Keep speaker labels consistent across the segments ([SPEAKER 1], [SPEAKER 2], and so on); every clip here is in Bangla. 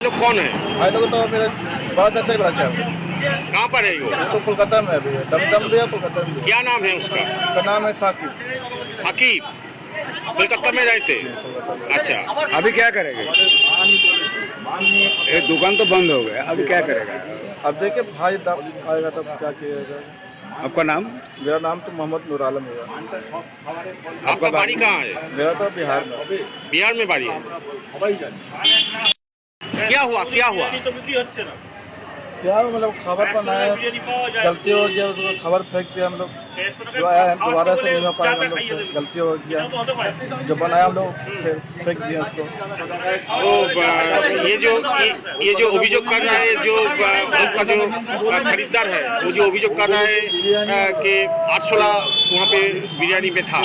[SPEAKER 1] लोग कौन है?
[SPEAKER 2] भाई लोग तो मेरे बहुत अच्छा ही बच्चा है।
[SPEAKER 1] कहाँ पर है वो?
[SPEAKER 2] तो कोलकाता में अभी दमदम दिया कोलकाता में।
[SPEAKER 1] क्या नाम है उसका?
[SPEAKER 2] उसका नाम है साकिब।
[SPEAKER 1] साकिब कोलकाता में रहते। अच्छा,
[SPEAKER 3] अभी क्या करेंगे? ये दुकान तो बंद हो गया, अभी क्या करेगा?
[SPEAKER 2] अब देखिए भाई आएगा तब क्या किया जाए।
[SPEAKER 3] आपका नाम?
[SPEAKER 2] मेरा नाम तो मोहम्मद नूर आलम है।
[SPEAKER 1] आपका बाड़ी कहाँ है?
[SPEAKER 2] मेरा तो बिहार में।
[SPEAKER 1] बिहार में बाड़ी है। क्या हुआ?
[SPEAKER 2] क्या मतलब खबर पर नया गलती हो गया, उसको खबर फेंक दिया हम लोग। जो आया है दोबारा से नहीं हो पाया, हम लोग से गलती हो गया। जो बनाया हम लोग फेंक दिया उसको।
[SPEAKER 1] तो ये जो अभियोग कर रहा है, जो उनका जो खरीदार है, वो जो अभियोग कर रहा है कि 816 वहाँ पे बिरयानी में था,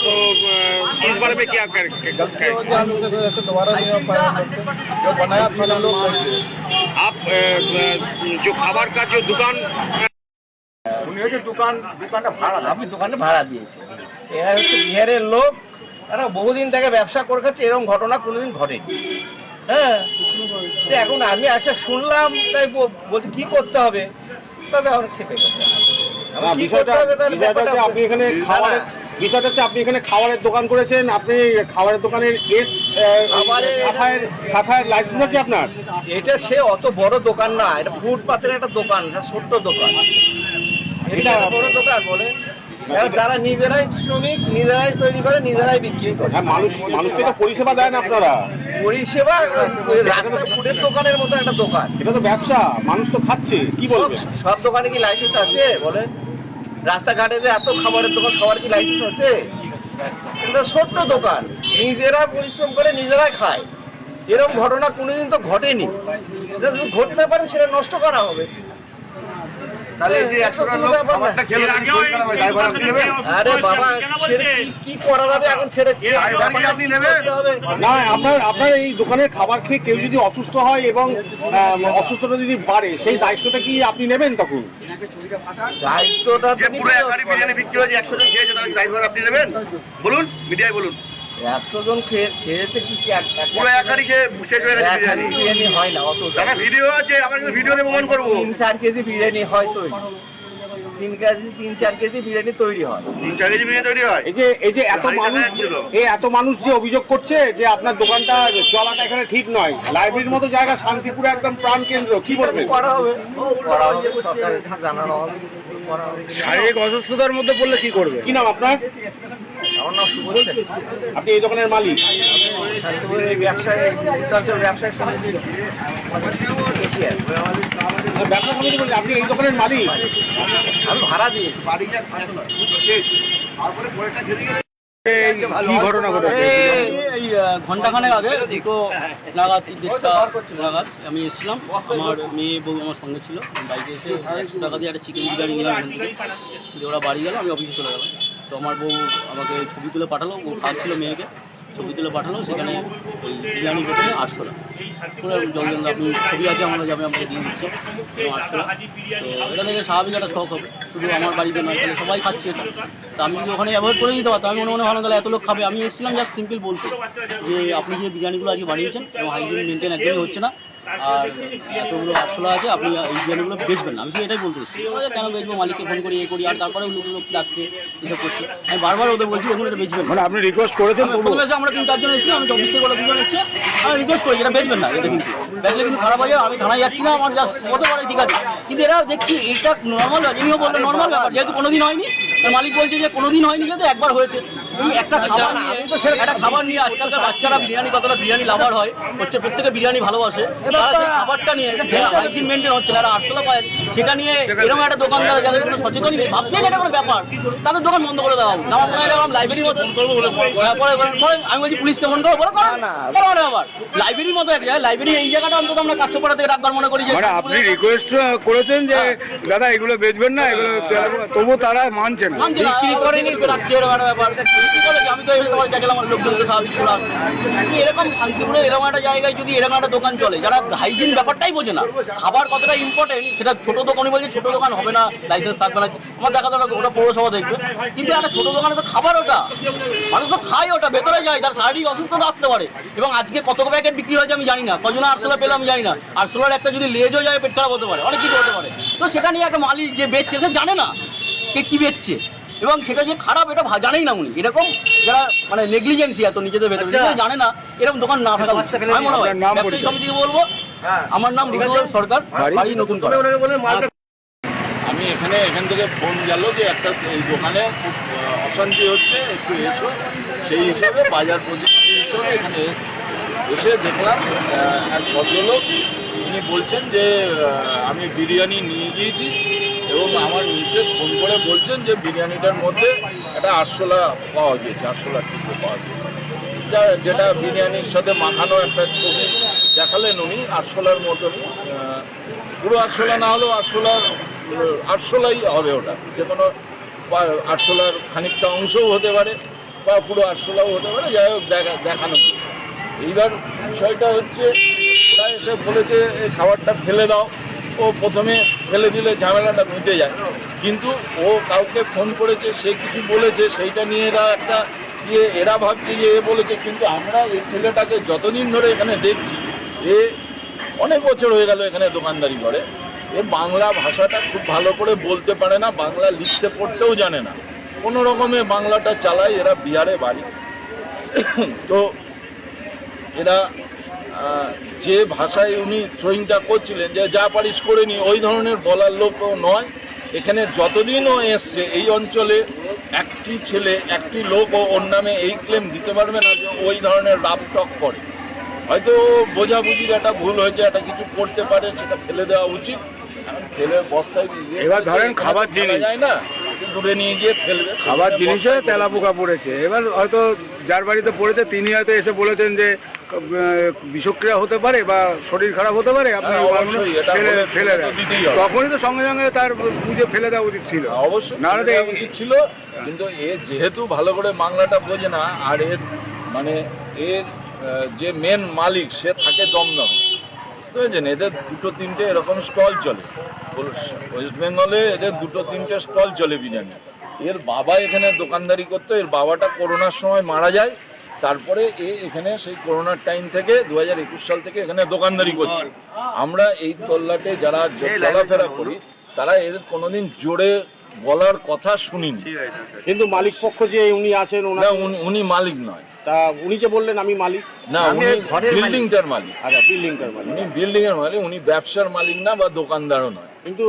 [SPEAKER 1] तो इस बारे में क्या कर
[SPEAKER 2] गलती हो गया, हम लोग से ऐसे दोबारा नहीं हो पाया। हम लोग से जो बनाया था हम लोग फेंक दिए।
[SPEAKER 1] आप जो খাবার का जो दुकान
[SPEAKER 4] দোকানটা ভাড়া, আপনি দোকানে ভাড়া দিয়েছে। এরা হচ্ছে বিহারের লোক, এরা বহুদিন থেকে ব্যবসা করে খাচ্ছে, এরকম ঘটনা কোনোদিন ঘটেনি। হ্যাঁ, তো এখন আমি আসে শুনলাম, তাই বলছি কি করতে হবে, তাতে আমার খেপে গেছে। কি করতে হবে তাহলে?
[SPEAKER 1] আপনি এখানে খাবারের বিষয়টা হচ্ছে, আপনি এখানে খাবারের দোকান করেছেন, আপনি খাবারের দোকানের শাখায় লাইসেন্স আছে আপনার?
[SPEAKER 4] এটা সে অত বড় দোকান না, এটা ফুটপাতের একটা দোকান, এটা ছোট্ট দোকান। এটা বড় দোকান বলে যারা নিজেরাই শ্রমিক, নিজেরাই তৈরি করে, নিজেরাই বিক্রি করে।
[SPEAKER 1] হ্যাঁ, মানুষকে তো পরিষেবা দেয় না আপনারা?
[SPEAKER 4] পরিষেবা রাস্তায় ফুডের দোকানের মতো একটা দোকান।
[SPEAKER 1] এটা তো ব্যবসা, মানুষ তো খাচ্ছে, কি বলবে?
[SPEAKER 4] সব দোকানে কি লাইসেন্স আছে বলেন? রাস্তাঘাটে যে এত খাবারের দোকান, সবার কি লাইসেন্স আছে? এটা ছোট্ট দোকান, নিজেরা পরিশ্রম করে নিজেরাই খায়। এরকম ঘটনা কোনোদিন তো ঘটেনি। এটা যদি ঘটতে পারে সেটা নষ্ট করা হবে। আরে বাবা, কি করা যাবে এখন? সেটা
[SPEAKER 1] না, আপনার এই দোকানের খাবার খেয়ে কেউ যদি অসুস্থ হয় এবং অসুস্থতা যদি বাড়ে, সেই দায়িত্বটা কি আপনি নেবেন? তখন
[SPEAKER 4] দায়িত্বটা
[SPEAKER 5] বিরিয়ানি বিক্রি হয়েছে, 100 জন খেয়েছে, তাহলে দায়িত্ব আপনি নেবেন? বলুন, মিডিয়ায় বলুন।
[SPEAKER 4] 100 জন খেয়েছে কি
[SPEAKER 5] পুরো একারি খেয়ে শেষ হয়ে গেছে
[SPEAKER 4] বিরিয়ানি হয় না। অত
[SPEAKER 5] ভিডিও আছে, আমরা ভিডিওতে প্রমাণ করবো।
[SPEAKER 4] 3-4 কেজি বিরিয়ানি হয় তৈরি, 3-4 কেজি বিরিয়ানি তৈরি হয়।
[SPEAKER 5] 3-4 কেজি বিরিয়ানি তৈরি হয়।
[SPEAKER 1] এই যে এত মানুষ যে অভিযোগ করছে যে আপনার দোকানটা চলাটা এখানে ঠিক নয়, লাইব্রেরির মতো জায়গা, শান্তিপুরে একদম প্রাণ কেন্দ্র, কি বলবেন?
[SPEAKER 4] করা হবে, সরকার জানানো হবে।
[SPEAKER 3] শারীরিক অসুস্থতার মধ্যে পড়লে কি করবে?
[SPEAKER 1] কি নাম আপনার?
[SPEAKER 4] আমার নাম সুবোধ সেন।
[SPEAKER 1] আপনি এই দোকানের মালিক?
[SPEAKER 4] শান্তিপুরের এই ব্যবসায়, উত্তরাঞ্চল ব্যবসায় সমিতির কেশিয়ার।
[SPEAKER 1] ব্যবসা সমিতি বলছেন, আপনি এই দোকানের মালিক?
[SPEAKER 4] আমি ভাড়া দিয়েছি।
[SPEAKER 3] কি ঘটনা ঘটেছে?
[SPEAKER 6] এই ঘন্টাখানেক আগে দুটো নাগাদ, 1:30 নাগাদ আমি এসেছিলাম। আমার মেয়ে বউ আমার সঙ্গে ছিল। বাইকে এসে 100 টাকা দিয়ে একটা চিকেন বিরিয়ানি নিলাম এখান থেকে। ওরা বাড়ি গেল, আমি অফিসে চলে গেলাম। তো আমার বউ আমাকে ছবি তুলে পাঠালো, ও খাওয়াচ্ছিল মেয়েকে, ছবি তুলে পাঠালো। সেখানে ওই বিরিয়ানি ঘটে 800 টাকা। জলজল আপনি ছবি আছে, আমরা যাবে আমাকে দিয়ে দিচ্ছে 800 টাকা। তো এটা থেকে স্বাভাবিক একটা শখ হবে, শুধু আমার বাড়িতে নয়, তাহলে সবাই খাচ্ছে এটা। তো আমি যদি ওখানে অ্যাভয়েড করে দিতে পারতাম, আমি মনে ভালো, তাহলে এত লোক খাবে। আমি এসেছিলাম জাস্ট সিম্পল বলতে যে আপনি যে বিরিয়ানিগুলো আজকে বানিয়েছেন এবং হাইজিন মেনটেন একদমই হচ্ছে না, আর এতগুলো 800 আছে, আপনি এই বিরিয়ানিগুলো বেচবেন না। আমি শুধু এটাই বলতে এসেছি। কেন বেচবো? মালিককে ফোন করি, করি, আর তারপরে লোক যাচ্ছে, এসব করছে। আমি বারবার ওদের বলছি দেখুন এটা বেচবেন।
[SPEAKER 3] মানে আপনি রিকোয়েস্ট করেছেন?
[SPEAKER 6] আমরা 3-4 জন এসেছি, আমি অফিস থেকে 2 জন এসছে, আমি রিকোয়েস্ট করি এটা বেচবেন না। এটা কিন্তু বেচলে কিন্তু খারাপ হয়ে যায়। আমি থানায় যাচ্ছি না, আমার জাস্ট হতে পারে, ঠিক আছে, কিন্তু এরা দেখছি এটা নর্মাল। ইনিও বললেন নর্মাল ব্যাপার, যেহেতু কোনোদিন হয়নি। মালিক বলছে যে কোনোদিন হয়নি, কিন্তু একবার হয়েছে। এই একটা খাবার নিয়ে, একটা খাবার নিয়ে আজকালকার বাচ্চারা বিরিয়ানি, কতটা বিরিয়ানি লাভার হয় হচ্ছে, প্রত্যেকে বিরিয়ানি ভালোবাসে। খাবারটা নিয়ে হাইজিন মেনটেন হচ্ছে না, 800 টাকা পায়, সেটা নিয়ে এরকম একটা দোকানদার যাদের কোনো সচেতনই নেই, ভাবছেন এটা কোনো ব্যাপার, তাদের দোকান বন্ধ করে দেওয়া উচিত। আমার মনে হয় এরকম লাইব্রেরির মতো ফোন করবো বলে আমি বলছি পুলিশকে ফোন করবো বলে না, আবার লাইব্রেরির মতো এক জায়গায়, লাইব্রেরি এই জায়গাটা অন্তত আমরা কাস্টমার থেকে রাখবার মনে করি।
[SPEAKER 3] মানে আপনি রিকোয়েস্ট করেছেন যে দাদা এগুলো বেচবেন না, এগুলো, তবু তারা মানছে মানছেন না?
[SPEAKER 6] মানছে না, বিক্রি করেনি তো রাখছে এরকম একটা ব্যাপার। বিক্রি করে আমি তো তোমার গেলাম লোকজনকে স্বাভাবিক করা। এরকম শান্তিপুরে এরকম একটা জায়গায় যদি এরকম একটা দোকান চলে, যারা হাইজিন ব্যাপারটাই বোঝে না, খাবার কতটা ইম্পর্টেন্ট সেটা ছোট দোকানই বলছে ছোট দোকান হবে না, লাইসেন্স থাকবে না, আমার দেখা দরকার ওটা পৌরসভা দেখবে। কিন্তু একটা ছোট দোকানে তো খাবার, ওটা মানুষ তো খায়, ওটা ভেতরে যায়, তার শারীরিক অসুস্থতা আসতে পারে। এবং আজকে কত প্যাকেট বিক্রি হয়েছে আমি জানি না, কজন আরশোলা পেলাম আমি জানি না, আরশোলার একটা যদি লেজও যায় পেট খারাপ হতে পারে, অনেক কিছু হতে পারে। তো সেটা নিয়ে একটা মালিক যে বেচছে সে জানে না কে কি বেচছে, এবং সেটা যে খারাপ এটা জানেই না উনি। এরকম যারা মানে নেগলিজেন্সি এত নিজেদের ভেতরে জানে না, এরকম দোকান না থাকা উচিত। আমি মনে হয়
[SPEAKER 3] আপনার নাম
[SPEAKER 6] ব্যবসায়ী সমিতিকে বলবো, আমার নাম রুদ্রদেব সরকার, বাড়ি নতুন করা।
[SPEAKER 7] আমি এখান থেকে ফোন গেল যে একটা এই দোকানে খুব অশান্তি হচ্ছে, একটু এসো। সেই হিসাবে বাজার প্রতিনিধি হিসেবে এখানে এসে দেখলাম এক ভদ্রলোক, তিনি বলছেন যে আমি বিরিয়ানি নিয়ে গিয়েছি এবং আমার মিসেস ফোন করে বলছেন যে বিরিয়ানিটার মধ্যে একটা আরশোলা পাওয়া গিয়েছে, আরশোলার টুকরো পাওয়া গিয়েছে, যেটা বিরিয়ানির সাথে মাখানো একটা ছবি দেখালেন উনি, আরশোলার মতনই। পুরো আরশোলা না হলেও আরশোলাই হবে, ওটা যে কোনো আরশোলার খানিকটা অংশও হতে পারে বা পুরো আরশোলাও হতে পারে, যাই হোক দেখানো। এইবার বিষয়টা হচ্ছে ওরা এসে বলেছে এই খাবারটা ফেলে দাও। ও প্রথমে ফেলে দিলে ঝামেলাটা মিটে যায়, কিন্তু ও কাউকে ফোন করেছে, সে কিছু বলেছে, সেইটা নিয়ে এরা ভাবছে যে এ বলেছে। কিন্তু আমরা এই ছেলেটাকে যতদিন ধরে এখানে দেখছি, এ অনেক বছর হয়ে গেল এখানে দোকানদারি করে, এ বাংলা ভাষাটা খুব ভালো করে বলতে পারে না, বাংলা লিখতে পড়তেও জানে না, কোনো রকমে বাংলাটা চালায়। এরা বিহারে বাড়ি। তো এরা যে ভাষায় উনি ট্রেনিংটা করছিলেন, যে যা পারিস করে নি, ওই ধরনের বলার লোকও নয়। এখানে যতদিনও এসছে এই অঞ্চলে একটি ছেলে, একটি লোকও ওর নামে এই ক্লেম দিতে পারবে না যে ওই ধরনের রাপ টক করে। হয়তো বোঝাবুঝির একটা ভুল হয়েছে, একটা কিছু করতে পারে, সেটা ফেলে দেওয়া উচিত। এখন ফেলে বস্তায়
[SPEAKER 3] এবার ধরেন খাবার জিনিস
[SPEAKER 7] যায় না, দূরে নিয়ে গিয়ে ফেলবে,
[SPEAKER 3] খাবার জিনিসে তেলা পোকা পড়েছে। এবার হয়তো যার বাড়িতে পড়েছে তিনি হয়তো এসে বলেছেন যে বিষক্রিয়া হতে পারে বা শরীর খারাপ হতে পারে, আপনি
[SPEAKER 7] হ্যাঁ, অবশ্যই এটা
[SPEAKER 3] ফেলে দেন,
[SPEAKER 7] দিতেই হবে।
[SPEAKER 3] তখনই তো সঙ্গে সঙ্গে তার বুঝে ফেলে দেওয়া উচিত ছিল।
[SPEAKER 7] অবশ্যই
[SPEAKER 3] না হলে
[SPEAKER 7] দেওয়া উচিত ছিল, কিন্তু এ যেহেতু ভালো করে বাংলাটা বোঝে না, আর এর মানে এর যে মেন মালিক সে থাকে দমদমে, বুঝতে পেরেছেন? এদের দুটো তিনটে এরকম স্টল চলে ওয়েস্ট বেঙ্গলে, এদের দুটো তিনটে স্টল চলে বিরিয়ানি। এর বাবা এখানে দোকানদারি করতো, এর বাবাটা করোনার সময় মারা যায়, তারপরে এখানে সেই করোনার টাইম থেকে 2021 সাল থেকে এখানে দোকানদারি করছে। আমরা এই তল্লাটে যারা চলাফেরা করি তারা এদের কোনোদিন জোরে বলার কথা শুনিনি।
[SPEAKER 3] কিন্তু মালিক পক্ষ যে উনি আছেন,
[SPEAKER 7] না, উনি মালিক নয়।
[SPEAKER 3] তা উনি যে বললেন আমি মালিক,
[SPEAKER 7] না, উনি বিল্ডিংটার মালিক।
[SPEAKER 3] আচ্ছা, বিল্ডিংটার মালিক।
[SPEAKER 7] উনি বিল্ডিং এর মালিক, উনি ব্যবসার মালিক না বা দোকানদারও নয়।
[SPEAKER 3] কিন্তু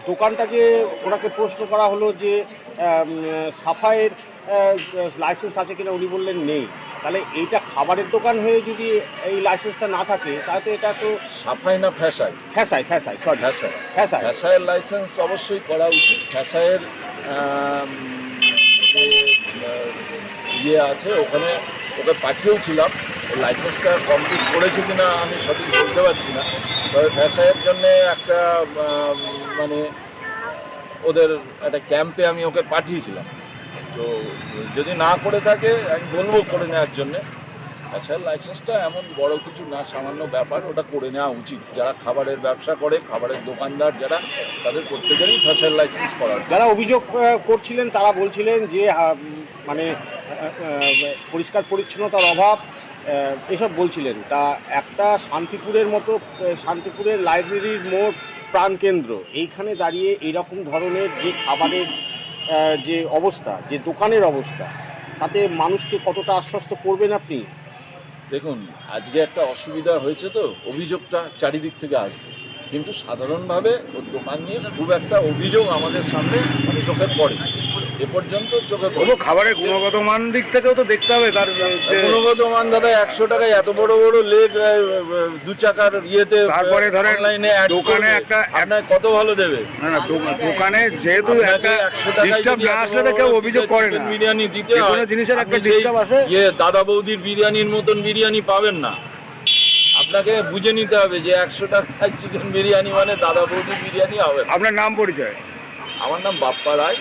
[SPEAKER 3] দোকানটা যে ওনাকে প্রশ্ন করা হলো যে সাফাইয়ের লাইসেন্স আছে কিনা, উনি বললেন নেই। তাহলে এইটা খাবারের দোকান হয়ে যদি এই লাইসেন্সটা না থাকে, তাহলে তো এটা তো
[SPEAKER 7] সাফাই না ফ্যাসাই?
[SPEAKER 3] FSSAI sorry FSSAI.
[SPEAKER 7] ফ্যাসাইয়ের লাইসেন্স অবশ্যই করা উচিত। ফ্যাসাইয়ের ইয়ে আছে, ওখানে ওকে পাঠিয়েওছিলাম, লাইসেন্সটা কমপ্লিট করেছে কিনা আমি সঠিক বলতে পারছি না। তবে ফ্যাসাইয়ের জন্যে একটা মানে ওদের একটা ক্যাম্পে আমি ওকে পাঠিয়েছিলাম। তো যদি না করে থাকে আমি বলবো করে নেওয়ার জন্যে। ফ্যাসাইয়ের লাইসেন্সটা এমন বড় কিছু না, সামান্য ব্যাপার, ওটা করে নেওয়া উচিত। যারা খাবারের ব্যবসা করে, খাবারের দোকানদার যারা, তাদের প্রত্যেকেরই ফ্যাসাইয়ের লাইসেন্স করা।
[SPEAKER 3] যারা অভিযোগ করছিলেন তারা বলছিলেন যে মানে পরিষ্কার পরিচ্ছন্নতার অভাব, এসব বলছিলেন। তা একটা শান্তিপুরের মতো, শান্তিপুরের লাইব্রেরির মোড় প্রাণকেন্দ্র, এইখানে দাঁড়িয়ে এইরকম ধরনের যে খাবারের যে অবস্থা, যে দোকানের অবস্থা, তাতে মানুষকে কতটা আশ্বস্ত করবেন আপনি?
[SPEAKER 7] দেখুন, আজকে একটা অসুবিধা হয়েছে, তো অভিযোগটা চারিদিক থেকে আসবে, কিন্তু সাধারণভাবে ওর দোকান নিয়ে খুব একটা অভিযোগ আমাদের সামনে চোখে পড়ে এ পর্যন্ত চোখে পড়ে।
[SPEAKER 3] খাবারের গুণগত মান দিক থেকেও তো দেখতে হবে তার
[SPEAKER 7] গুণগত মান। দাদা 100 টাকায় এত বড় বড় লেগ 2 চাকার ইয়েতে,
[SPEAKER 3] তারপরে ধরেন
[SPEAKER 7] অনলাইনে
[SPEAKER 3] দোকানে একটা
[SPEAKER 7] আপনার কত ভালো দেবে?
[SPEAKER 3] না না, দোকানে যেহেতু একটা
[SPEAKER 7] 100 টাকায়
[SPEAKER 3] ডিস্টার্ব না আসলে তো কেউ অভিযোগ করে না।
[SPEAKER 7] বিরিয়ানি দিতে
[SPEAKER 3] যে কোনো
[SPEAKER 7] হয়,
[SPEAKER 3] জিনিসের একটা
[SPEAKER 7] আপনি সেই
[SPEAKER 3] ডিস্টার্ব আসে,
[SPEAKER 7] দাদা বৌদির বিরিয়ানির মতন বিরিয়ানি পাবেন না। আপনাকে বুঝে নিতে হবে যে 100 টাকায় চিকেন বিরিয়ানি মানে দাদা বৌদি বিরিয়ানি হবে।
[SPEAKER 3] আপনার নাম পরিচয়?
[SPEAKER 7] আমার নাম বাপ্পা রায়।